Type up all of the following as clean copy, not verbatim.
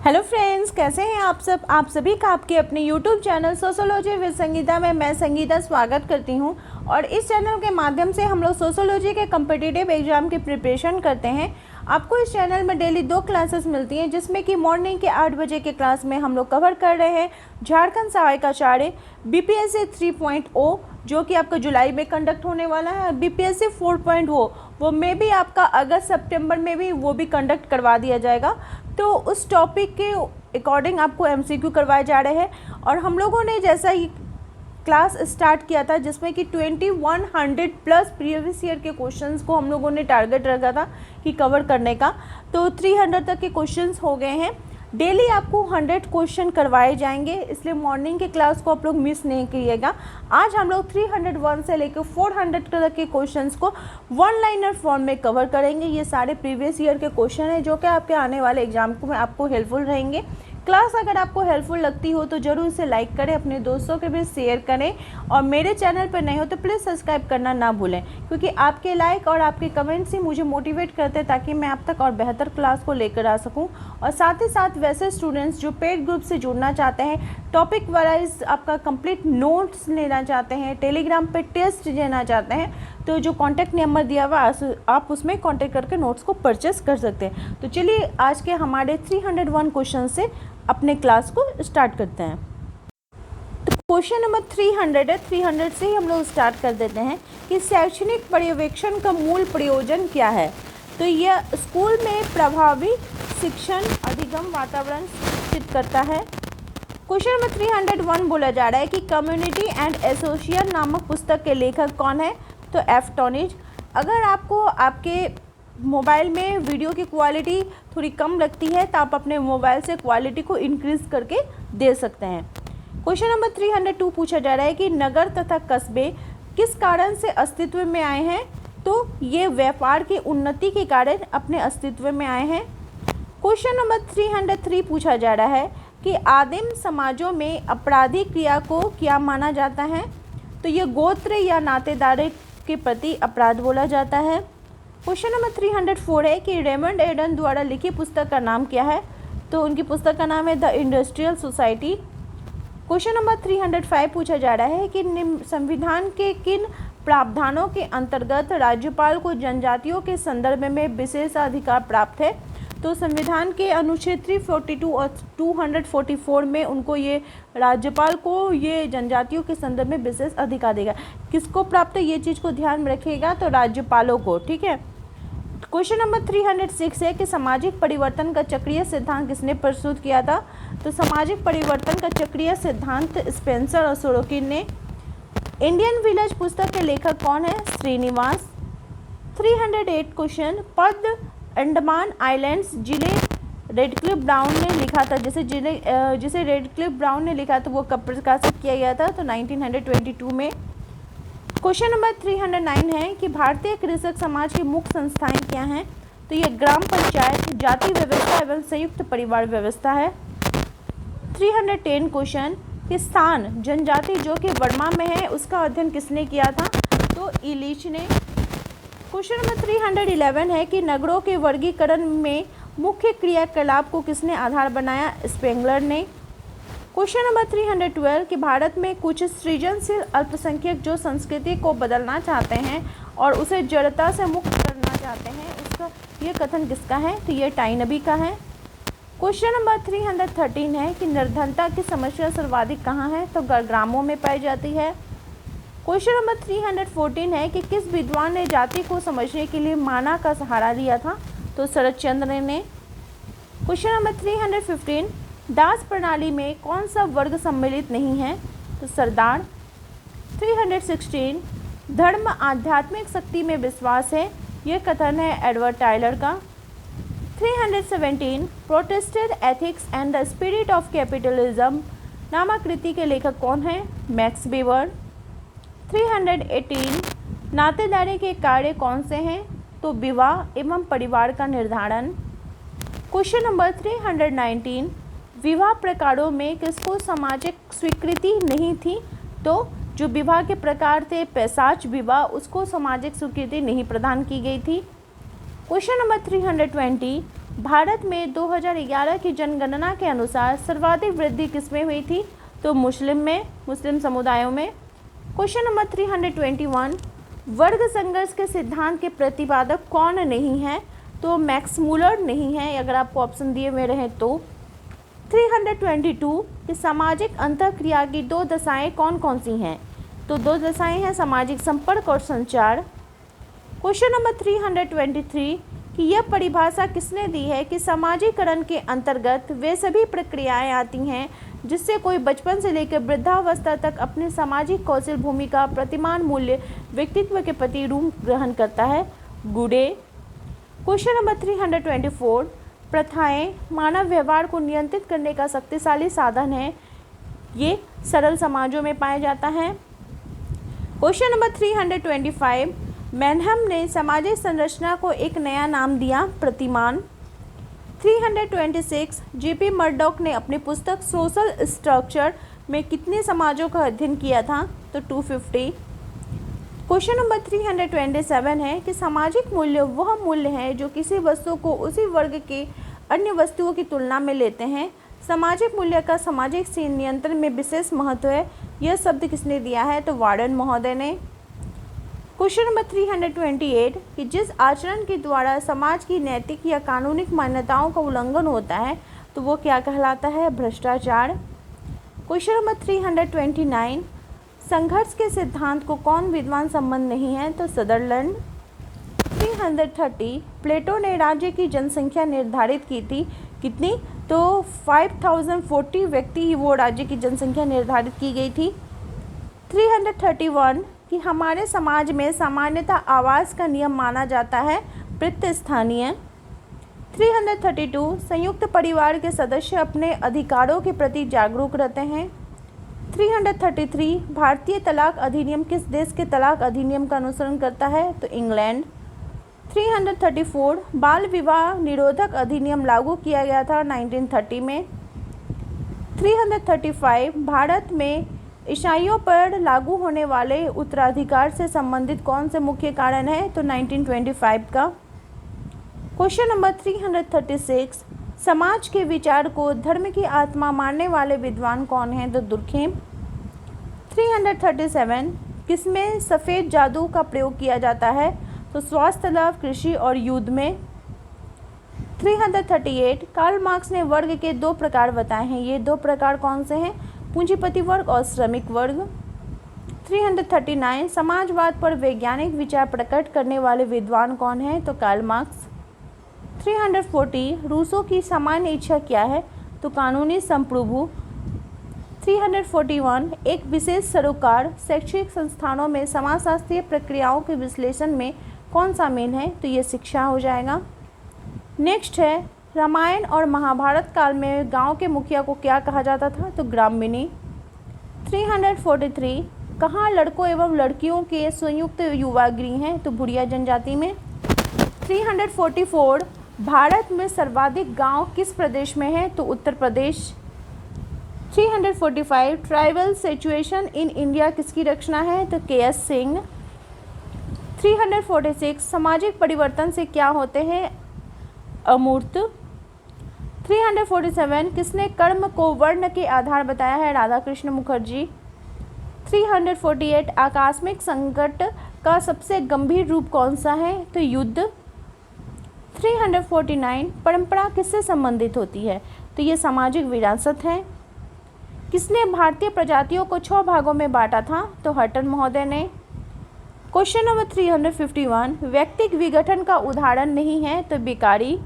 Hello friends, कैसे हैं आप सब। आप सभी का आपके अपने YouTube channel sociology with Sangeeta में मैं संगीता स्वागत करती हूं। और इस चैनल के माध्यम से हम लोग सोशियोलॉजी के कम्पिटिटिव एग्जाम की प्रिपरेशन करते हैं। आपको इस चैनल में डेली 2 क्लासेस मिलती हैं, जिसमें कि मॉर्निंग के 8 बजे के क्लास में हम लोग कवर कर रहे हैं झारखंड सहायक आचार्य BPSC 3.0, जो कि आपका जुलाई में कंडक्ट होने वाला है। BPSC 4.0 वो में भी आपका अगस्त सितंबर में भी वो भी कंडक्ट करवा दिया जाएगा। तो उस टॉपिक के अकॉर्डिंग आपको MCQ करवाए जा रहे हैं। और हम लोगों ने जैसा ही क्लास स्टार्ट किया था, जिसमें कि 2100 प्लस प्रीवियस ईयर के क्वेश्चंस को हम लोगों ने टारगेट रखा था कि कवर करने का, तो 300 तक के क्वेश्चंस हो गए हैं। डेली आपको 100 क्वेश्चन करवाए जाएंगे, इसलिए मॉर्निंग के क्लास को आप लोग मिस नहीं कीजिएगा। आज हम लोग 301 से लेकर 400 तक के क्वेश्चंस को वन लाइनर फॉर्म में कवर करेंगे। ये सारे प्रीवियस ईयर के क्वेश्चन हैं, जो कि आपके आने वाले एग्जाम को में आपको हेल्पफुल रहेंगे। क्लास अगर आपको हेल्पफुल लगती हो तो ज़रूर इसे लाइक करें, अपने दोस्तों के भी शेयर करें, और मेरे चैनल पर नए हो तो प्लीज़ सब्सक्राइब करना ना भूलें, क्योंकि आपके लाइक और आपके कमेंट्स ही मुझे मोटिवेट करते हैं ताकि मैं आप तक और बेहतर क्लास को लेकर आ सकूं। और साथ ही साथ वैसे स्टूडेंट्स जो पेड ग्रुप से जुड़ना चाहते हैं, टॉपिक वाइज आपका कंप्लीट नोट्स लेना चाहते हैं, टेलीग्राम पर टेस्ट लेना चाहते हैं, तो जो कॉन्टैक्ट नंबर दिया हुआ आप उसमें कॉन्टैक्ट करके नोट्स को परचेस कर सकते हैं। तो चलिए आज के हमारे 301 क्वेश्चन से अपने क्लास को स्टार्ट करते हैं। तो क्वेश्चन नंबर 300 है। 300 से ही हम लोग स्टार्ट कर देते हैं कि शैक्षणिक पर्यवेक्षण का मूल प्रयोजन क्या है। तो यह स्कूल में प्रभावी शिक्षण अधिगम वातावरण सुनिश्चित करता है। क्वेश्चन नंबर 301 बोला जा रहा है कि कम्युनिटी एंड एसोसिएशन नामक पुस्तक के लेखक कौन है। तो F. टॉनिज। अगर आपको आपके मोबाइल में वीडियो की क्वालिटी थोड़ी कम लगती है तो आप अपने मोबाइल से क्वालिटी को इंक्रीज़ करके दे सकते हैं। क्वेश्चन नंबर 302 पूछा जा रहा है कि नगर तथा कस्बे किस कारण से अस्तित्व में आए हैं। तो ये व्यापार की उन्नति के कारण अपने अस्तित्व में आए हैं। क्वेश्चन नंबर 303 पूछा जा रहा है कि आदिम समाजों में आपराधिक क्रिया को क्या माना जाता है। तो ये गोत्र या नातेदारी के प्रति अपराध बोला जाता है। क्वेश्चन नंबर 304 है कि रेमंड एडन द्वारा लिखी पुस्तक का नाम क्या है। तो उनकी पुस्तक का नाम है the industrial society. Question number 305 पूछा जा रहा है कि संविधान के किन प्रावधानों के अंतर्गत राज्यपाल को जनजातियों के संदर्भ में विशेषाधिकार प्राप्त है। तो संविधान के अनुच्छेद 342 और 244 में उनको ये राज्यपाल को ये जनजातियों के संदर्भ में विशेष अधिकार देगा। किसको प्राप्त है ये चीज़ को ध्यान में रखिएगा, तो राज्यपालों को। ठीक है। क्वेश्चन नंबर 306 है कि सामाजिक परिवर्तन का चक्रीय सिद्धांत किसने प्रस्तुत किया था। तो सामाजिक परिवर्तन का चक्रीय सिद्धांत स्पेंसर और सोरोकिन ने। इंडियन विलेज पुस्तक के लेखक कौन है। श्रीनिवास। 308 क्वेश्चन, पद अंडमान आइलैंड्स जिले रेडक्लिफ ब्राउन ने लिखा था, जिसे रेडक्लिफ ब्राउन ने लिखा था वो कब प्रकाशित किया गया था। तो 1922 में। क्वेश्चन नंबर 309 है कि भारतीय कृषक समाज की मुख्य संस्थाएं क्या हैं। तो ये ग्राम पंचायत, जाति व्यवस्था एवं संयुक्त परिवार व्यवस्था है। 310 क्वेश्चन कि स्थान जनजाति जो कि वर्मा में है उसका अध्ययन किसने किया था। तो इलीच ने। क्वेश्चन नंबर 311 है कि नगरों के वर्गीकरण में मुख्य क्रियाकलाप को किसने आधार बनाया। स्पेंगलर ने। क्वेश्चन नंबर 312 कि भारत में कुछ सृजनशील अल्पसंख्यक जो संस्कृति को बदलना चाहते हैं और उसे जड़ता से मुक्त करना चाहते हैं, उसका ये कथन किसका है। तो ये टाइनबी का है। क्वेश्चन नंबर 313 है कि निर्धनता की समस्या सर्वाधिक कहाँ है। तो ग्रामों में पाई जाती है। क्वेश्चन नंबर 314 है कि किस विद्वान ने जाति को समझने के लिए माना का सहारा लिया था। तो शरद चंद्र ने। क्वेश्चन नंबर 315, दास प्रणाली में कौन सा वर्ग सम्मिलित नहीं है। तो सरदार। 316, धर्म आध्यात्मिक शक्ति में विश्वास है, यह कथन है एडवर्ड टाइलर का। 317, Protestant ethics and the spirit of capitalism नामक कृति के लेखक कौन है। Max weber. 318, नातेदारी के कार्य कौन से हैं। तो विवाह एवं परिवार का निर्धारण। क्वेश्चन नंबर 319, विवाह प्रकारों में किसको सामाजिक स्वीकृति नहीं थी। तो जो विवाह के प्रकार थे पैशाच विवाह, उसको सामाजिक स्वीकृति नहीं प्रदान की गई थी। क्वेश्चन नंबर 320, भारत में 2011 की जनगणना के अनुसार सर्वाधिक वृद्धि किसमें हुई थी? तो मुस्लिम समुदायों में। क्वेश्चन नंबर 321, वर्ग संघर्ष के सिद्धांत के प्रतिपादक कौन नहीं है? तो मैक्स मूलर नहीं है, अगर आपको ऑप्शन दिए हुए रहे तो। 322 कि सामाजिक अंतःक्रिया की दो दशाएं कौन कौन सी हैं? तो दो दशाएं हैं सामाजिक संपर्क और संचार। क्वेश्चन नंबर 323 कि यह परिभाषा किसने दी है कि समाजीकरण के अंतर्गत वे सभी प्रक्रियाएं आती हैं जिससे कोई बचपन से लेकर वृद्धावस्था तक अपने सामाजिक कौशल, भूमिका, प्रतिमान, मूल्य, व्यक्तित्व के प्रति रूप ग्रहण करता है? गुडे। क्वेश्चन नंबर 324 प्रथाएं मानव व्यवहार को नियंत्रित करने का शक्तिशाली साधन है, ये सरल समाजों में पाया जाता है। क्वेश्चन नंबर 325 मैनहम ने सामाजिक संरचना को एक नया नाम दिया, प्रतिमान। 326 जेपी मर्डॉक ने अपनी पुस्तक सोशल स्ट्रक्चर में कितने समाजों का अध्ययन किया था? तो 250। क्वेश्चन नंबर 327 है कि सामाजिक मूल्य वह मूल्य है जो किसी वस्तु को उसी वर्ग के अन्य वस्तुओं की तुलना में लेते हैं। सामाजिक मूल्य का सामाजिक नियंत्रण में विशेष महत्व है, यह शब्द किसने दिया है? तो वार्डन महोदय ने। क्वेश्चन नंबर 328 कि जिस आचरण के द्वारा समाज की नैतिक या कानूनिक मान्यताओं का उल्लंघन होता है तो वो क्या कहलाता है? भ्रष्टाचार। क्वेश्चन नंबर 329 संघर्ष के सिद्धांत को कौन विद्वान संबंध नहीं है? तो सदरलैंड। 330 प्लेटो ने राज्य की जनसंख्या निर्धारित की थी, कितनी? तो 5040 व्यक्ति वो राज्य की जनसंख्या निर्धारित की गई थी। 331 कि हमारे समाज में सामान्यतः आवास का नियम माना जाता है प्रतिस्थानीय। 332 संयुक्त परिवार के सदस्य अपने अधिकारों के प्रति जागरूक रहते हैं। 333 भारतीय तलाक अधिनियम किस देश के तलाक अधिनियम का अनुसरण करता है? तो इंग्लैंड। 334 बाल विवाह निरोधक अधिनियम लागू किया गया था 1930 में। 335 भारत में ईसाइयों पर लागू होने वाले उत्तराधिकार से संबंधित कौन से मुख्य कारण है? तो 1925 का। क्वेश्चन नंबर 336 समाज के विचार को धर्म की आत्मा मानने वाले विद्वान कौन हैं? तो दुर्खेम। 337 किसमें सफ़ेद जादू का प्रयोग किया जाता है? तो स्वास्थ्य लाभ, कृषि और युद्ध में। 338 कार्ल मार्क्स ने वर्ग के दो प्रकार बताए हैं, ये दो प्रकार कौन से हैं? पूंजीपति वर्ग और श्रमिक वर्ग। 339 समाजवाद पर वैज्ञानिक विचार प्रकट करने वाले विद्वान कौन हैं? तो कार्ल मार्क्स। 340 रूसों की सामान्य इच्छा क्या है? तो कानूनी संप्रभु। 341 एक विशेष सरोकार शैक्षिक संस्थानों में समाजशास्त्रीय प्रक्रियाओं के विश्लेषण में कौन शामिल है? तो ये शिक्षा हो जाएगा। नेक्स्ट है रामायण और महाभारत काल में गांव के मुखिया को क्या कहा जाता था? तो ग्रामणी। 343 कहाँ लड़कों एवं लड़कियों के संयुक्त युवा गृह हैं? तो भुरिया जनजाति में। 344 भारत में सर्वाधिक गांव किस प्रदेश में है? तो Uttar Pradesh. 345 tribal situation in India किसकी रचना है? तो के.एस. सिंह। 346 सामाजिक परिवर्तन से क्या होते हैं? अमूर्त। 347 किसने कर्म को वर्ण के आधार बताया है? राधा कृष्ण मुखर्जी। 348 आकस्मिक संकट का सबसे गंभीर रूप कौन सा है? तो युद्ध। 349 परंपरा किससे संबंधित होती है? तो ये सामाजिक विरासत है। किसने भारतीय प्रजातियों को 6 भागों में बांटा था? तो हटन महोदय ने। क्वेश्चन नंबर 351 व्यक्तिक विघटन का उदाहरण नहीं है? तो बेकारी।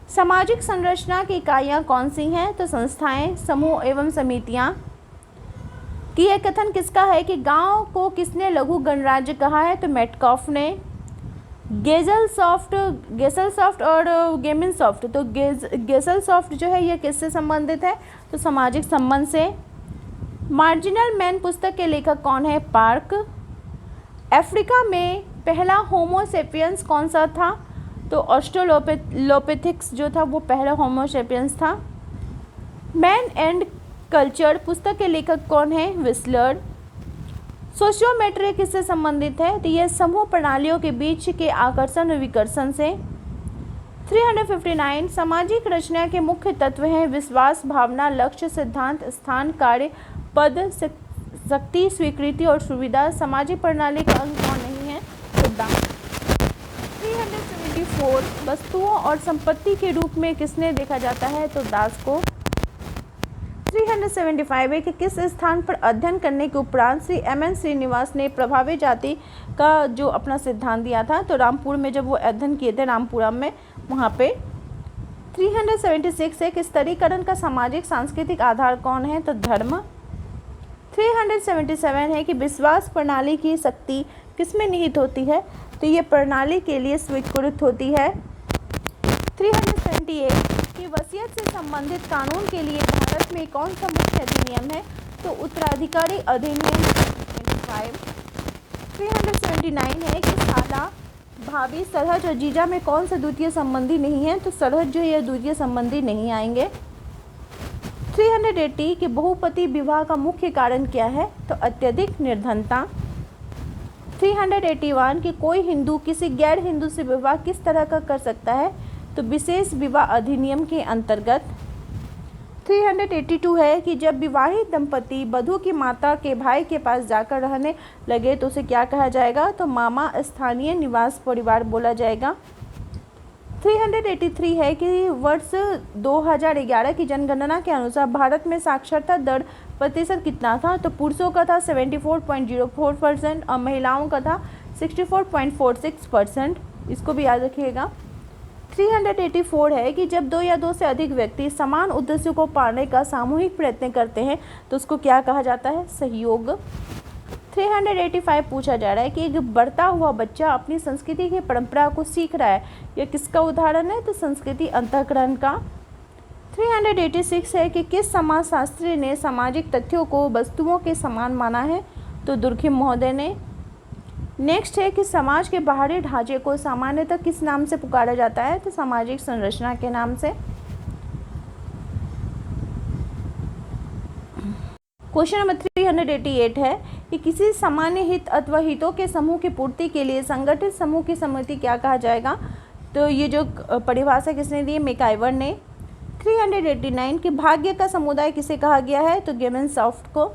सामाजिक संरचना की इकाइयाँ कौन सी हैं? तो संस्थाएं, समूह एवं समितियाँ। कि यह कथन किसका है कि गांव को किसने लघु गणराज्य कहा है? तो मेटकॉफ ने। गेसलसॉफ्ट और गेमिनसॉफ्ट, तो गेसलसॉफ्ट जो है ये किससे संबंधित है? तो सामाजिक संबंध से। मार्जिनल मैन पुस्तक के लेखक कौन है? पार्क। अफ्रीका में पहला होमो सेपियंस कौन सा था? तो ऑस्ट्रेलोपिथेक्स जो था वो पहला होमो सेपियंस था। मैन एंड कल्चर पुस्तक के लेखक कौन है? विस्लर। सोशियोमेट्री किससे संबंधित है? तो यह समूह प्रणालियों के बीच के आकर्षण और विकर्षण से। 359 सामाजिक रचना के मुख्य तत्व हैं विश्वास, भावना, लक्ष्य, सिद्धांत, स्थान, कार्य, पद, शक्ति, स्वीकृति और सुविधा। सामाजिक प्रणाली का अंग कौन नहीं है? सिद्धांत। 374 वस्तुओं और संपत्ति के रूप में किसने देखा जाता है? तो दास को। 375 है कि किस स्थान पर अध्ययन करने के उपरांत श्री M.N. श्रीनिवास ने प्रभावित जाति का जो अपना सिद्धांत दिया था? तो रामपुर में जब वो अध्ययन किए थे, रामपुरम में, वहाँ पे। 376 है कि स्तरीकरण का सामाजिक सांस्कृतिक आधार कौन है? तो धर्म। 377 है कि विश्वास प्रणाली की शक्ति किसमें निहित होती है? तो ये प्रणाली के लिए स्वीकृत होती है। 378 कि वसीयत से संबंधित कानून के लिए भारत में कौन सा मुख्य अधिनियम है? तो उत्तराधिकारी अधिनियम 25। 379 है कि साला, भाभी, सरहज और जीजा में कौन सा द्वितीय संबंधी नहीं है? तो सरहज जो है द्वितीय संबंधी नहीं आएंगे। 380 कि बहुपति विवाह का मुख्य कारण क्या है? तो अत्यधिक निर्धनता। 381 कि कोई हिंदू किसी गैर हिंदू से विवाह किस तरह का कर सकता है? तो विशेष विवाह अधिनियम के अंतर्गत। 382 है कि जब विवाहित दंपति वधू की माता के भाई के पास जाकर रहने लगे तो उसे क्या कहा जाएगा? तो मामा स्थानीय निवास परिवार बोला जाएगा। 383 है कि वर्ष 2011 की जनगणना के अनुसार भारत में साक्षरता दर प्रतिशत कितना था? तो पुरुषों का था 74.04% और महिलाओं का था 64.46%। इसको भी याद रखिएगा। 384 है कि जब दो या दो से अधिक व्यक्ति समान उद्देश्य को पाने का सामूहिक प्रयत्न करते हैं तो उसको क्या कहा जाता है? सहयोग। 385 पूछा जा रहा है कि एक बढ़ता हुआ बच्चा अपनी संस्कृति की परंपरा को सीख रहा है, यह किसका उदाहरण है? तो संस्कृति अंतःकरण का। 386 है कि किस समाजशास्त्री ने सामाजिक तथ्यों को वस्तुओं के समान माना है? तो दुर्खिम महोदय ने। नेक्स्ट है कि समाज के बाहरी ढांचे को सामान्यतः किस नाम से पुकारा जाता है? तो सामाजिक संरचना के नाम से। क्वेश्चन नंबर 388 है कि किसी सामान्य हित अथवा हितों के समूह की पूर्ति के लिए संगठित समूह की समिति क्या कहा जाएगा? तो ये जो परिभाषा किसने दी? मैकाइवर ने। 389 कि भाग्य का समुदाय किसे कहा गया है? तो गिब्बन्स को।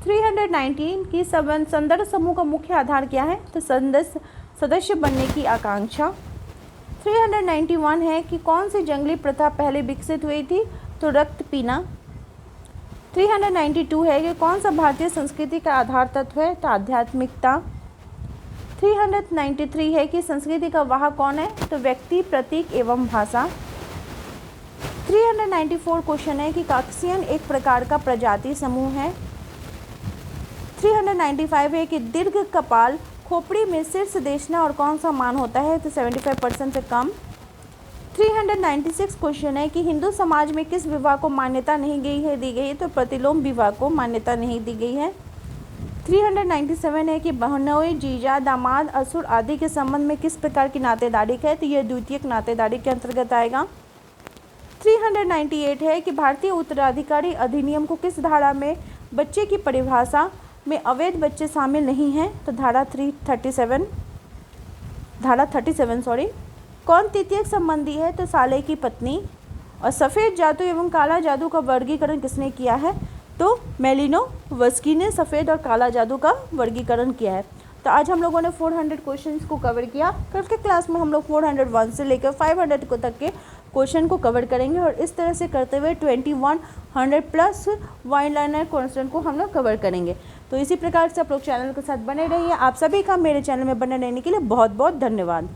319 की संदर्भ समूह का मुख्य आधार क्या है? तो सदस्य बनने की आकांक्षा। 391 है कि कौन सी जंगली प्रथा पहले विकसित हुई थी? तो रक्त पीना। 392 है कि कौन सा भारतीय संस्कृति का आधार तत्व है? तो आध्यात्मिकता। 393 है कि संस्कृति का वाहक कौन है? तो व्यक्ति, प्रतीक एवं भाषा। 394 क्वेश्चन है कि काकसियन एक प्रकार का प्रजाति समूह है। 395 है कि दीर्घ कपाल खोपड़ी में शीर्ष देशना और कौन सा मान होता है? तो 75% से कम। 396 क्वेश्चन है कि हिंदू समाज में किस विवाह को मान्यता नहीं दी गई है? तो प्रतिलोम विवाह को मान्यता नहीं दी गई है। 397 है कि बहनोई, जीजा, दामाद, असुर आदि के संबंध में किस प्रकार की नातेदारी है? तो यह द्वितीयक नातेदारी के अंतर्गत आएगा। 398 है कि भारतीय उत्तराधिकारी अधिनियम को किस धारा में बच्चे की परिभाषा में अवैध बच्चे शामिल नहीं हैं? तो धारा 37 कौन तृतीयक संबंधी है? तो साले की पत्नी। और सफ़ेद जादू एवं काला जादू का वर्गीकरण किसने किया है? तो मेलिनोवस्की ने सफ़ेद और काला जादू का वर्गीकरण किया है। तो आज हम लोगों ने 400 क्वेश्चंस को कवर किया। कल के क्लास में हम लोग 401 से लेकर 500 को तक के क्वेश्चन को कवर करेंगे और इस तरह से करते हुए 2100 प्लस वन लाइनर क्वेश्चन को हम लोग कवर करेंगे। तो इसी प्रकार से आप लोग चैनल के साथ बने रहिए। आप सभी का मेरे चैनल में बने रहने के लिए बहुत बहुत धन्यवाद।